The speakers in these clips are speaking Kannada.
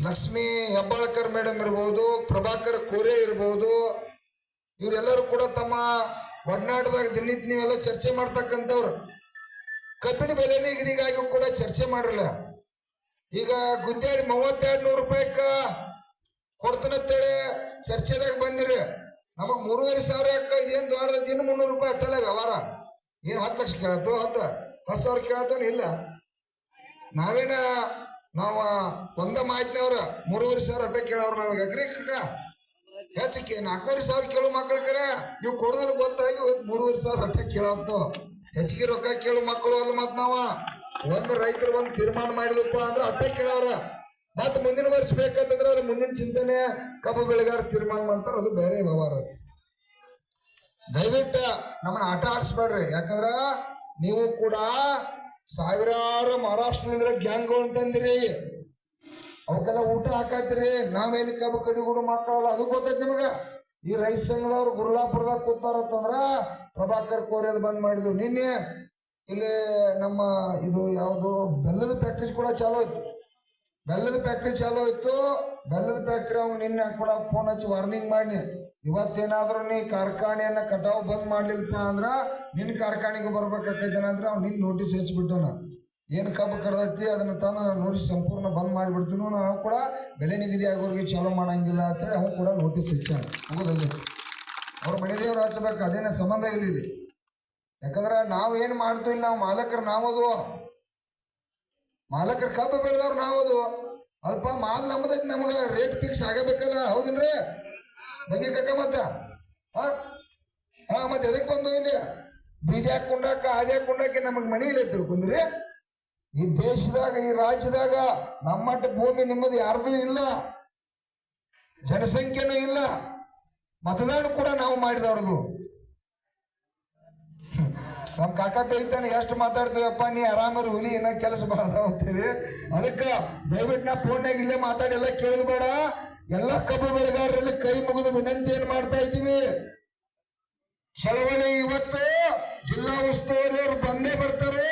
ಲಕ್ಷ್ಮೀ ಹೆಬ್ಬಾಳ್ಕರ್ ಮೇಡಮ್ ಇರ್ಬೋದು, ಪ್ರಭಾಕರ್ ಕೋರೆ ಇರ್ಬೋದು, ಇವರೆಲ್ಲರೂ ಕೂಡ ತಮ್ಮ ಒಡನಾಟದಾಗ ದಿನನಿತ್ಯ ನೀವೆಲ್ಲ ಚರ್ಚೆ ಮಾಡ್ತಕ್ಕಂಥವ್ರು. ಕಬ್ಬಿನ ಬೆಲೆ ನಿಗದಿಗಾಗಿ ಕೂಡ ಚರ್ಚೆ ಮಾಡಿರಲ್ಲ. ಈಗ ಗುದ್ದಾಡಿ 3200 ರೂಪಾಯಿಕ ಕೊಡ್ತಾನಂತೇಳಿ ಚರ್ಚೆದಾಗ ಬಂದಿರಿ. ನಮಗ್ 3500 ಯಾಕ ಇದೇನು ದೊಡ್ಡದ, ಇನ್ನು 300 ರೂಪಾಯಿ ಅಟ್ಟಲ್ಲ ವ್ಯವಹಾರ. ಏನು 10 ಲಕ್ಷ ಕೇಳತ್ತು, 10,000 ಕೇಳತ್ತವನು ಇಲ್ಲ. ನಾವು ಒಂದ ಮಾಹಿತಿನವ್ರ 3500 ಅಟ್ಟ ಕೇಳವ್ರ. ನಮಗೆ ಅಗ್ರಿಕ ಹೆಚ್ಚಕ್ಕೆ 4000 ಕೇಳೋ ಮಕ್ಕಳ ಕರೆ ನೀವು ಕೊಡೋದ್ರಲ್ಲಿ ಗೊತ್ತಾಗಿ 3500 ಅಟ್ಟ ಕೇಳತ್ತು. ಹೆಚ್ಚಿಗೆ ರೊಕ್ಕ ಕೇಳೋ ಮಕ್ಕಳು ಅಲ್ಲ. ಮತ್ ನಾವ ಒಮ್ಮೆ ರೈತರು ಒಂದು ತೀರ್ಮಾನ ಮಾಡಿದಪ್ಪ ಅಂದ್ರೆ ಅಟ್ಟ ಕೇಳವ್ರ. ಮತ್ ಮುಂದಿನ ವರ್ಷ ಬೇಕಂತಂದ್ರೆ ಅದು ಮುಂದಿನ ಚಿಂತನೆ ಕಬ್ಬು ಬೆಳೆಗಾರ ತೀರ್ಮಾನ ಮಾಡ್ತಾರ, ಅದು ಬೇರೆ ವ್ಯವಹಾರ. ದಯವಿಟ್ಟು ನಮ್ಮನ್ನ ಆಟ ಆಡಿಸ್ಬೇಡ್ರಿ. ಯಾಕಂದ್ರ ನೀವು ಕೂಡ ಸಾವಿರಾರು ಮಹಾರಾಷ್ಟ್ರದಿಂದ ಗ್ಯಾಂಗ್ಗಳು ಅಂತಂದಿರಿ, ಅವಕ್ಕೆಲ್ಲ ಊಟ ಹಾಕತ್ರಿ. ನಾವೇನು ಕಬ್ಬು ಕಡಿಗುಡು ಮಕ್ಕಳಲ್ಲ, ಅದು ಗೊತ್ತೈತಿ ನಿಮಗ. ಈ ರೈತ ಸಂಘದವ್ರು ಗುರ್ಲಾಪುರದಾಗ ಕೂತಾರತ್ತಂದ್ರ ಪ್ರಭಾಕರ್ ಕೋರ್ಯದ್ ಬಂದ್ ಮಾಡಿದ್ವು. ನಿನ್ನೆ ಇಲ್ಲಿ ನಮ್ಮ ಇದು ಯಾವುದು ಬೆಲ್ಲದ ಫ್ಯಾಕ್ಟ್ರಿ ಕೂಡ ಚಾಲೂ ಆಯ್ತು. ಬೆಲ್ಲದ ಫ್ಯಾಕ್ಟ್ರಿ ಅವ್ನು ನಿನ್ನೆ ಕೂಡ ಫೋನ್ ಹಚ್ಚಿ ವಾರ್ನಿಂಗ್ ಮಾಡಿ, ಇವತ್ತೇನಾದ್ರೂ ನೀ ಕಾರ್ಖಾನೆಯನ್ನ ಕಟಾವು ಬಂದ್ ಮಾಡ್ಲಿಲ್ಲಪ್ಪ ಅಂದ್ರ ನಿನ್ನ ಕಾರ್ಖಾನೆಗೆ ಬರ್ಬೇಕಾಕೈತೇನಂದ್ರೆ ಅವ್ನು ನಿನ್ನ ನೋಟಿಸ್ ಹಚ್ಚಿಬಿಟ್ಟನ. ಏನು ಕಬ್ಬು ಕಡ್ದೈತಿ ಅದನ್ನ ತಂದು ನಾನು ನೋಟಿಸ್ ಸಂಪೂರ್ಣ ಬಂದ್ ಮಾಡಿಬಿಡ್ತೀನಿ, ನಾವು ಕೂಡ ಬೆಲೆ ನಿಗದಿ ಆಗೋರಿಗೆ ಚಾಲೂ ಮಾಡಂಗಿಲ್ಲ ಅಂತೇಳಿ ಅವ್ನು ಕೂಡ ನೋಟಿಸ್ ಹಚ್ಚಾನ. ಹೋಗೋದಲ್ಲಿ ಅವ್ರ ಮನೆದೇವ್ರು ಹಚ್ಚಬೇಕು, ಅದೇನ ಸಂಬಂಧ ಇಲ್ಲ ಇಲ್ಲಿ. ಯಾಕಂದ್ರೆ ನಾವು ಏನು ಮಾಡ್ತೀವಿ, ನಾವು ಮಾಲಕರು ನಾವದು, ಮಾಲಕರ ಕಬ್ಬು ಬೆಳೆದವ್ರು ನಾವದು. ಅಲ್ಪ ಮಾಲ್ ನಮ್ಮದೈತಿ, ನಮಗೆ ರೇಟ್ ಫಿಕ್ಸ್ ಆಗಬೇಕಲ್ಲ, ಹೌದಿಲ್ರಿ ಬಗ್ಗೆ ಕಕ್ಕ? ಮತ್ತೆ ಎದಕ್ ಬಂದು ಇಲ್ಲಿ ಬೀದಿ ಹಾಕೊಂಡಾಕ ಆದಿ ಹಾಕೊಂಡಾಕೆ ನಮಗ್ ಮನಿ ಇಲ್ಲ ತಿಳ್ಕೊಂಡ್ರಿ. ಈ ದೇಶದಾಗ ಈ ರಾಜ್ಯದಾಗ ನಮ್ಮಟ್ಟ ಭೂಮಿ ನಿಮ್ಮದು ಯಾರ್ದು ಇಲ್ಲ, ಜನಸಂಖ್ಯೆನೂ ಇಲ್ಲ, ಮತದಾನ ಕೂಡ ನಾವು ಮಾಡಿದವ್ರದು. ನಮ್ ಕಾಕ ಬೈತಾನೆ, ಎಷ್ಟು ಮಾತಾಡ್ತೀವಪ್ಪ ನೀ ಆರಾಮರು ಹುಲಿ, ಇನ್ನ ಕೆಲಸ ಮಾಡದಾವ ಅಂತೇಳಿ. ಅದಕ್ಕೆ ದಯವಿಟ್ಟು ನಾ ಫೋನ್ನಾಗ ಇಲ್ಲೇ ಮಾತಾಡಿ ಎಲ್ಲ ಕೇಳಿದ್ ಬೇಡ. ಎಲ್ಲ ಕಬ್ಬು ಬೆಳೆಗಾರರಲ್ಲಿ ಕೈ ಮುಗಿದು ವಿನಂತಿ ಏನ್ ಮಾಡ್ತಾ ಇದ್ದೀವಿ, ಚಳವಳಿ ಇವತ್ತು ಜಿಲ್ಲಾ ಉಸ್ತುವಾರಿ ಅವರು ಬಂದೇ ಬರ್ತಾರೆ,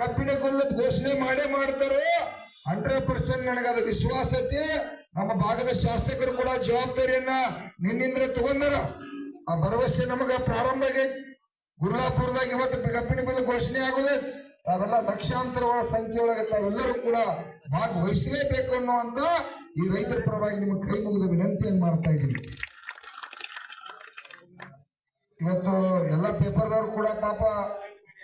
ಕಬ್ಬಿನ ಕೊಲ್ಲ ಘೋಷಣೆ ಮಾಡೇ ಮಾಡ್ತಾರೆ. 100% ನನಗದ ವಿಶ್ವಾಸ ಐತಿ. ನಮ್ಮ ಭಾಗದ ಶಾಸಕರು ಕೂಡ ಜವಾಬ್ದಾರಿಯನ್ನ ನಿನ್ನಿಂದ ತಗೊಂಡಾರ. ಆ ಭರವಸೆ ನಮಗ ಪ್ರಾರಂಭ ಆಗೈತಿ. ಗುರ್ಲಾಪುರದಾಗ ಇವತ್ತು ಕಬ್ಬಿನ ಬೆಲೆ ಘೋಷಣೆ ಆಗೋದು, ತಾವೆಲ್ಲ ಲಕ್ಷಾಂತರ ಸಂಖ್ಯೆ ಒಳಗೆ ತಾವೆಲ್ಲರೂ ಕೂಡ ಭಾಗವಹಿಸಲೇಬೇಕು ಅನ್ನುವಂತ ಈ ರೈತರ ಪರವಾಗಿ ನಿಮಗೆ ಕೈ ಮುಗಿದ ವಿನಂತಿಯನ್ನು ಮಾಡ್ತಾ ಇದ್ದೀನಿ. ಇವತ್ತು ಎಲ್ಲ ಪೇಪರ್ದವ್ರು ಕೂಡ ಪಾಪ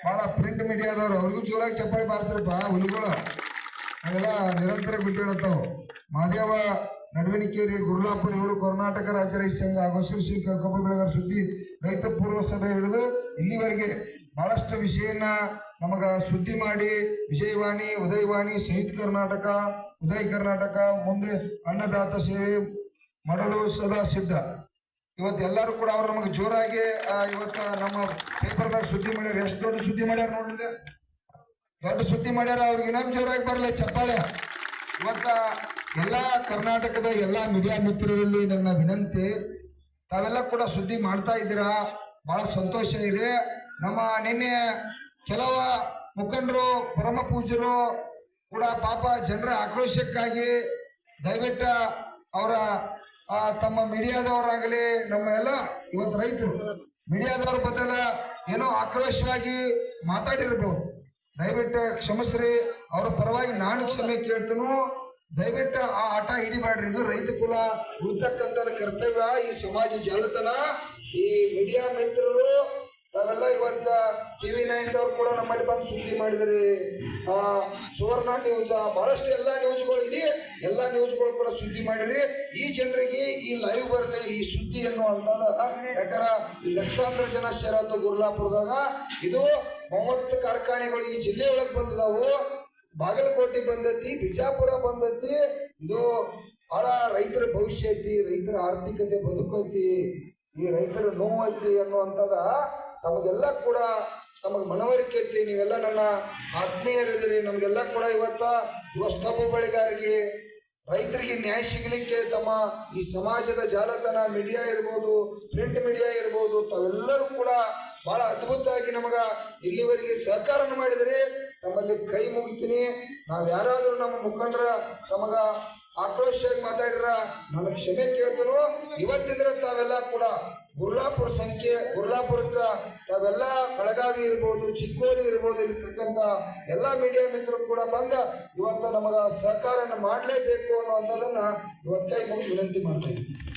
ಬಹಳ ಪ್ರಿಂಟ್ ಮೀಡಿಯಾದವ್ರು, ಅವ್ರಿಗೂ ಜೋರಾಗಿ ಚಪ್ಪಾಳಿ ಬಾರಿಸ್ರಪ್ಪ ಹುಲಿಗಳು. ಅವೆಲ್ಲ ನಿರಂತರ ಗುದ್ದಾಡತ್ತಾವ. ಮಹದೇವ ನಡುವಿನಿಕೇರಿ ಗುರ್ಲಾಪುರ ಇವರು ಕರ್ನಾಟಕ ರಾಜ್ಯ ರೈತ ಸಂಘ ಹಾಗೂ ಶ್ರೀ ಕಬ್ಬು ಬೆಳೆಗಾರ ಸುದ್ದಿ ರೈತ ಪೂರ್ವ ಸಭೆ ಹಿಡಿದು ಇಲ್ಲಿವರೆಗೆ ಬಹಳಷ್ಟು ವಿಷಯನ ನಮಗ ಸುದ್ದಿ ಮಾಡಿ, ವಿಜಯವಾಣಿ, ಉದಯವಾಣಿ, ಸಂಯುಕ್ತ ಕರ್ನಾಟಕ, ಉದಯ ಕರ್ನಾಟಕ, ಮುಂದೆ ಅನ್ನದಾತ ಸೇವೆ ಮಾಡಲು ಸದಾ ಸಿದ್ಧ. ಇವತ್ತು ಎಲ್ಲರೂ ಕೂಡ ಅವ್ರು ನಮಗೆ ಜೋರಾಗಿ ಇವತ್ತು ನಮ್ಮ ಪೇಪರ್ದಾಗ ಸುದ್ದಿ ಮಾಡ್ಯಾರ. ಎಷ್ಟು ದೊಡ್ಡ ಸುದ್ದಿ ಮಾಡ್ಯಾರ ನೋಡ್ರಿ, ದೊಡ್ಡ ಸುದ್ದಿ ಮಾಡ್ಯಾರ. ಅವ್ರಿಗೆ ಇನ್ನೊಂದು ಜೋರಾಗಿ ಬರಲಿ ಚಪ್ಪಾಳೆ. ಇವತ್ತ ಎಲ್ಲಾ ಕರ್ನಾಟಕದ ಎಲ್ಲಾ ಮೀಡಿಯಾ ಮಿತ್ರರಲ್ಲಿ ನನ್ನ ವಿನಂತಿ, ತಾವೆಲ್ಲ ಕೂಡ ಸುದ್ದಿ ಮಾಡ್ತಾ ಇದ್ದೀರಾ, ಬಹಳ ಸಂತೋಷ ಇದೆ. ನಮ್ಮ ನಿನ್ನೆ ಕೆಲವ ಮುಖಂಡರು, ಪರಮ ಪೂಜ್ಯರು ಕೂಡ ಪಾಪ ಜನರ ಆಕ್ರೋಶಕ್ಕಾಗಿ ದಯವಿಟ್ಟು ಅವರ ತಮ್ಮ ಮೀಡಿಯಾದವರಾಗಲಿ, ನಮ್ಮ ಎಲ್ಲ ಇವತ್ತು ರೈತರು ಮೀಡಿಯಾದವ್ರ ಬದಲ ಏನೋ ಆಕ್ರೋಶವಾಗಿ ಮಾತಾಡಿರ್ಬೋದು. ದಯವಿಟ್ಟು ಕ್ಷಮಿಸ್ರಿ, ಅವರ ಪರವಾಗಿ ನಾನು ಕ್ಷಮೆ ಕೇಳ್ತೀನೋ. ದಯವಿಟ್ಟು ಆ ಆಟ ಹಿಡಿಬೇಡ್ರಿ. ಇದು ರೈತ ಕುಲ ಉಳಿತಕ್ಕಂಥದ್ದು ಕರ್ತವ್ಯ. ಈ ಸಮಾಜ ಜಾಲತಾಣ, ಈ ಮೀಡಿಯಾ ಮಿತ್ರರು ತಾವೆಲ್ಲ ಇವತ್ತ TV9 ದವ್ರು ಕೂಡ ನಮ್ಮಲ್ಲಿ ಬಂದು ಸುದ್ದಿ ಮಾಡಿದ್ರಿ. ಸುವರ್ಣ ನ್ಯೂಸ್, ಬಹಳಷ್ಟು ಎಲ್ಲ ನ್ಯೂಸ್ಗಳು ಇದೆ, ಎಲ್ಲ ನ್ಯೂಸ್ಗಳು ಕೂಡ ಸುದ್ದಿ ಮಾಡಿರಿ. ಈ ಜನರಿಗೆ ಈ ಲೈವ್ ಬರಲಿ, ಈ ಸುದ್ದಿ ಅನ್ನುವಂಥದ್ದು. ಯಾಕಂದ್ರೆ ಲಕ್ಷಾಂತರ ಜನ ಸೇರತ್ತು ಗುರ್ಲಾಪುರದಾಗ. ಇದು 30 ಕಾರ್ಖಾನೆಗಳು ಈ ಜಿಲ್ಲೆ ಒಳಗೆ ಬಂದಿದಾವು. ಬಾಗಲಕೋಟೆ ಬಂದೈತಿ, ಬಿಜಾಪುರ ಬಂದೈತಿ. ಇದು ಬಹಳ ರೈತರ ಭವಿಷ್ಯ ಐತಿ, ರೈತರ ಆರ್ಥಿಕತೆ ಬದುಕೈತಿ, ಈ ರೈತರ ನೋವು ಐತಿ ಅನ್ನುವಂಥದ ತಮಗೆಲ್ಲ ಕೂಡ ನಮಗೆ ಮನವರಿಕೆ ಐತಿ. ನೀವೆಲ್ಲ ನನ್ನ ಆತ್ಮೀಯರಿದ್ದೀರಿ. ನಮಗೆಲ್ಲ ಕೂಡ ಇವತ್ತು ಕಬ್ಬು ಬೆಳೆಗಾರರಿಗೆ ರೈತರಿಗೆ ನ್ಯಾಯ ಸಿಗಲಿಕ್ಕೆ ತಮ್ಮ ಈ ಸಮಾಜದ ಜಾಲತಾಣ ಮೀಡಿಯಾ ಇರ್ಬೋದು, ಪ್ರಿಂಟ್ ಮೀಡಿಯಾ ಇರ್ಬೋದು, ತಾವೆಲ್ಲರೂ ಕೂಡ ಬಹಳ ಅದ್ಭುತವಾಗಿ ನಮಗ ಇಲ್ಲಿವರೆಗೆ ಸಹಕಾರನ ಮಾಡಿದರೆ ನಮ್ಮಲ್ಲಿ ಕೈ ಮುಗಿತೀನಿ. ನಾವು ಯಾರಾದರೂ ನಮ್ಮ ಮುಖಂಡರ ನಮಗ ಆಕ್ರೋಶವಾಗಿ ಮಾತಾಡಿರ ನನಗೆ ಕ್ಷಮೆ ಕೇಳ್ತನೋ. ಇವತ್ತಿದ್ರೆ ತಾವೆಲ್ಲ ಕೂಡ ಗುರ್ಲಾಪುರಕ್ಕೆ ತಾವೆಲ್ಲ ಬೆಳಗಾವಿ ಇರ್ಬೋದು, ಚಿಕ್ಕೋಡಿ ಇರ್ಬೋದು, ಇರ್ತಕ್ಕಂಥ ಎಲ್ಲ ಮೀಡಿಯಾ ಮಿತ್ರರು ಕೂಡ ಬಂದ ಇವತ್ತು ನಮಗ ಸಹಕಾರನ ಮಾಡಲೇಬೇಕು ಅನ್ನುವಂಥದ್ದನ್ನ ಇವತ್ತು ಕೈ ಮುಗಿದು ವಿನಂತಿ ಮಾಡ್ತಾ ಇದ್ದೀನಿ.